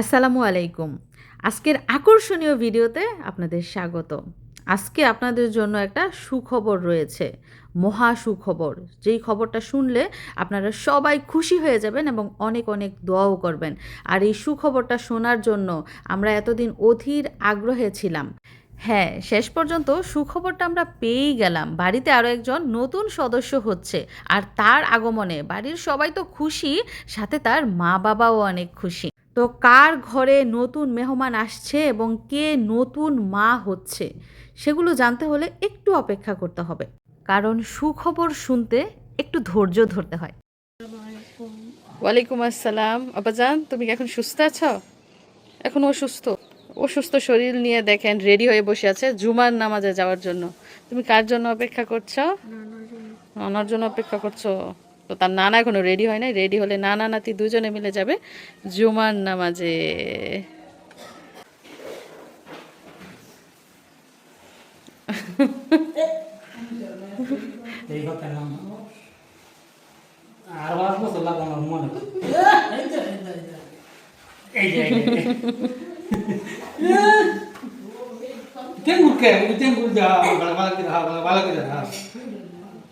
আসসালামু আলাইকুম। আজকের আকর্ষণীয় ভিডিওতে আপনাদের স্বাগত। আজকে আপনাদের জন্য একটা সুখবর রয়েছে, মহা সুখবর। যেই খবরটা শুনলে আপনারা সবাই খুশি হয়ে যাবেন এবং অনেক অনেক দোয়াও করবেন। আর এই সুখবরটা শোনার জন্য আমরা এতদিন অধীর আগ্রহে ছিলাম। হ্যাঁ, শেষ পর্যন্ত সুখবরটা আমরা পেয়েই গেলাম। বাড়িতে আরও একজন নতুন সদস্য হচ্ছে। আর তার আগমনে বাড়ির সবাই তো খুশি, সাথে তার মা-বাবাও অনেক খুশি। তো কার ঘরে নতুন মেহমান আসছে এবং কে নতুন মা হচ্ছে সেগুলো জানতে হলে একটু অপেক্ষা করতে হবে, কারণ সুখবর শুনতে একটু ধৈর্য ধরতে হয়। ওয়ালাইকুম আসসালাম। আব্বাজান, তুমি কি এখন সুস্থ আছো? এখন অসুস্থ? অসুস্থ শরীর নিয়ে দেখেন রেডি হয়ে বসে আছে জুমার নামাজে যাওয়ার জন্য। তুমি কার জন্য অপেক্ষা করছো? নানার জন্য অপেক্ষা করছো? তো তার নানা এখনো রেডি হয় নাই। রেডি হলে নানা নাতি দুজনে মিলে যাবে জুমার নামাজে।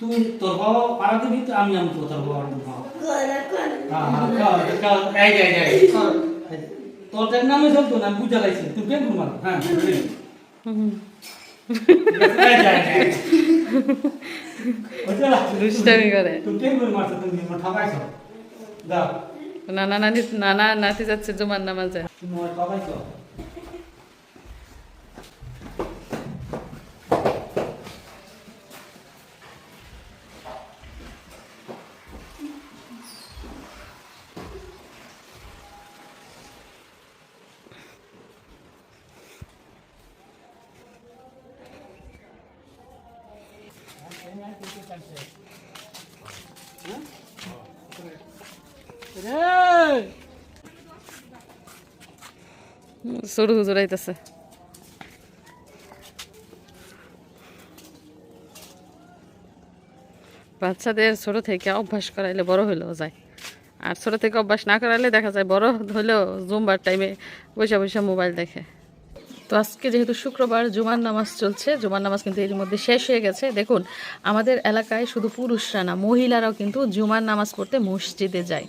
তুই তোর বাবা পাড়া দিবি তো আমি তো তোর বাবা তোর যার নামে চলতো না বুঝা লাগছে তুই কেন ঘুমাল হ্যাঁ দুষ্টামি করে। তুই কেন ঘুমাচ্ছ তুমি ঠকাইছ দাও নানা নাতি যাচ্ছে জুমার নামাজে। তুমি ঠকাইছ সরু হুজুর আইতাছে। বাচ্চাদের ছোট থেকে অভ্যাস করাইলে বড় হইলেও যায়, আর ছোট থেকে অভ্যাস না করাইলে দেখা যায় বড় হইলেও জুম্বার টাইমে বসে বসে মোবাইল দেখে। তো আজকে যেহেতু শুক্রবার জুমার নামাজ চলছে, জুমার নামাজ কিন্তু এর মধ্যে শেষ হয়ে গেছে। দেখুন, আমাদের এলাকায় শুধু পুরুষরা না, মহিলারাও কিন্তু জুমার নামাজ পড়তে মসজিদে যায়।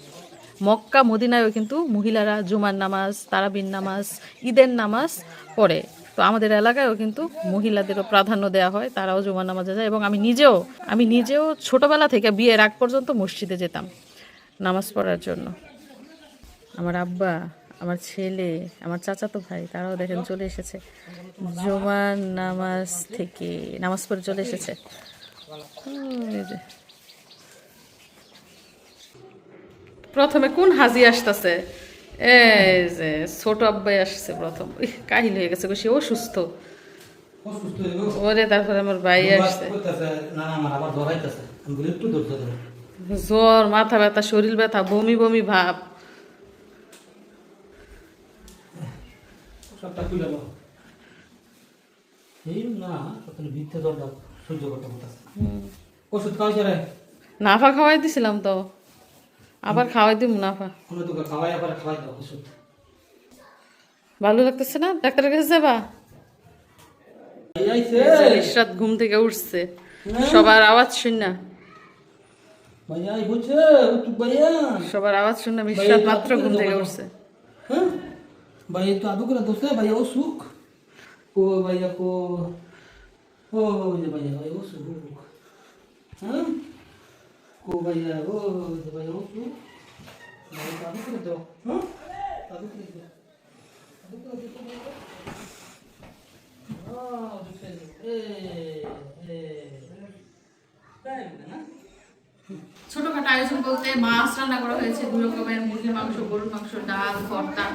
মক্কা মদিনায়ও কিন্তু মহিলারা জুমার নামাজ, তারাবির নামাজ, ঈদের নামাজ পড়ে। তো আমাদের এলাকায়ও কিন্তু মহিলাদেরও প্রাধান্য দেওয়া হয়, তারাও জুমার নামাজে যায়। এবং আমি নিজেও ছোটবেলা থেকে বিয়ের আগ পর্যন্ত মসজিদে যেতাম নামাজ পড়ার জন্য। আমার আব্বা, আমার ছেলে, আমার চাচাতো ভাই, তারাও দেখেন চলে এসেছে জুমার নামাজ থেকে, নামাজ পড়ে চলে এসেছে। এই যে প্রথমে কোন হাজি আসতেছে? এই যে ছোট আব্বাই আসছে প্রথম। কাহিল হয়ে গেছে, সে অসুস্থ। ওরে তারপরে আমার ভাই আসছে। জ্বর, মাথা ব্যথা, শরীর ব্যথা, বমি বমি ভাব। সবটা তুলে দাও এই না সকালে ভিতরে দরজা সহ্য করতে পারতাছ ওষুধ খাওয়াইছ রে নাফা খাওয়াই দিছিলাম, তো আবার খাওয়াই দিব নাফা। কোনো তোকে খাওয়াই আবার খাওয়াই দাও ওষুধ ভালো লাগতেছে না? ডাক্তারের কাছে যাবা? ইশরাত ঘুম থেকে উঠছে, সবার আওয়াজ শুন না, ভাইয়া বলছে তুই ভাইয়া সবার আওয়াজ শুন না। ইশরাত মাত্র ঘুম থেকে উঠছে। হ্যাঁ ভাইয়া তো আদৌ করে দোস্ত ভাইয়া ও সুখ ও ভাইয়া কো ও যে ভাইয়া ভাইয়া ও সুখ হ্যাঁ কো ভাইয়া ও যে ভাইয়া ও সুখ ভাইয়া তো আদৌ করে দাও হ্যাঁ আদৌ করে দাও আদৌ করে দাও ছোটখাটো আয়োজন বলতে মাছ রান্না করা হয়েছে, 2 রকমের, মুরগির মাংস, গরুর মাংস, ডাল, ভর্তা।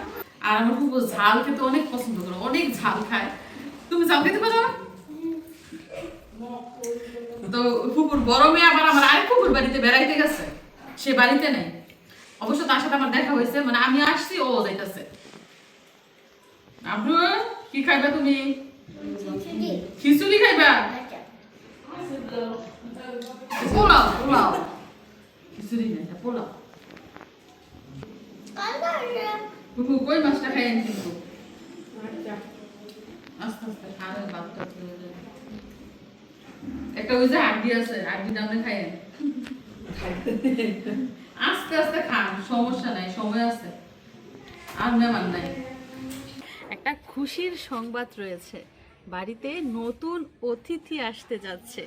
আর আমার খুব ঝাল খেতে অনেক পছন্দ করে, অনেক ঝাল খায়। তুমি ঝাল খেতে পারো? তো কুকুর বড় মেয়ে আমার আরেক কুকুর বাড়িতে বেড়াইতে গেছে, সে বাড়িতে নেই। অবশ্য তার সাথে আমার দেখা হয়েছে, মানে আমি আসছি ও যাইতেছে। আব্বু কি খাইবা তুমি? খিচুড়ি খাইবা? পোলাও পোলাও খিচুড়ি না, পোলাও। ফুফু কই মাছটা খাইয়েন কিন্তু আস্তে আস্তে খাওয়া বাচ্চা একটা ওই যে আড্ডি আছে আড্ডিটা আপনি খাইয়েন আস্তে আস্তে খান সমস্যা নাই সময় আছে আর মেহমান নাই একটা খুশির সংবাদ রয়েছে বাড়িতে নতুন অতিথি আসতে যাচ্ছে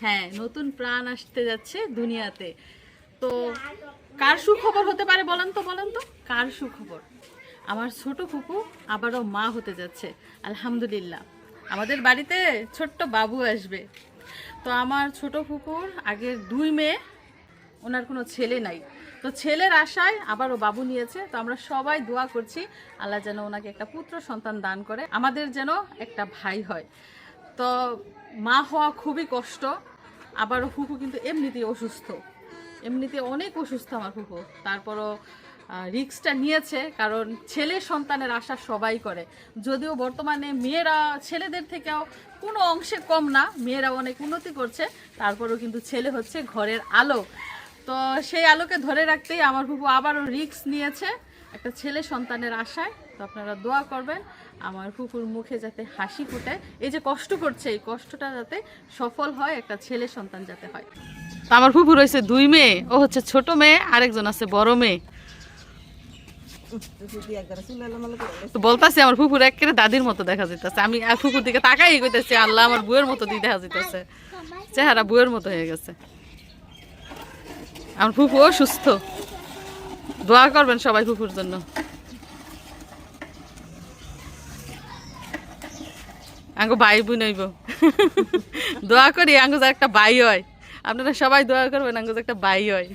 হ্যাঁ নতুন প্রাণ আসতে যাচ্ছে দুনিয়াতে তো কার সুখবর হতে পারে বলেন তো কার সুখবর আমার ছোট ফুপু আবারও মা হতে যাচ্ছে আলহামদুলিল্লাহ আমাদের বাড়িতে ছোট্ট বাবু আসবে তো আমার ছোট ফুপুর আগের 2 মেয়ে ওনার কোনো ছেলে নাই তো ছেলের আশায় আবারও বাবু নিয়েছে তো আমরা সবাই দোয়া করছি আল্লাহ যেন ওনাকে একটা পুত্র সন্তান দান করে আমাদের যেন একটা ভাই হয় তো মা হওয়া খুবই কষ্ট আবারও ফুফু কিন্তু এমনিতেই অসুস্থ এমনিতে অনেক অসুস্থ আমার ফুফু তারপরও রিস্কটা নিয়েছে কারণ ছেলে সন্তানের আশা সবাই করে যদিও বর্তমানে মেয়েরা ছেলেদের থেকেও কোনো অংশে কম না মেয়েরা অনেক উন্নতি করছে তারপরেও কিন্তু ছেলে হচ্ছে ঘরের আলো তো সেই আলোকে ধরে রাখতেই আমার ফুফু আবারও রিস্ক নিয়েছে একটা ছেলে সন্তানের আশায় তো আপনারা দোয়া করবেন আমার ফুফুর মুখে যাতে হাসি ফোটে এই যে কষ্ট করছে এই কষ্টটা যাতে সফল হয় একটা ছেলে সন্তান যাতে হয় তো আমার ফুফু রয়েছে 2 মেয়ে ও হচ্ছে ছোট মেয়ে আরেকজন আছে বড় মেয়ে তো বলতাছি আমার ফুফুর একেবারে দাদির মতো দেখা যাইতেছে আমি ফুফুর দিকে তাকাই কইতেছি আল্লাহ আমার বুয়ের মতো দিয়ে দেখা যাইতেছে চেহারা বুয়ের মতো হয়ে গেছে আমার ফুফু সুস্থ দোয়া করবেন সবাই ফুফুর জন্য আঙ্গো ভাই বোন হইব দোয়া করি আঙ্গো একটা ভাই হয় আপনারা সবাই দোয়া করবেন আঙ্গো একটা ভাই হয়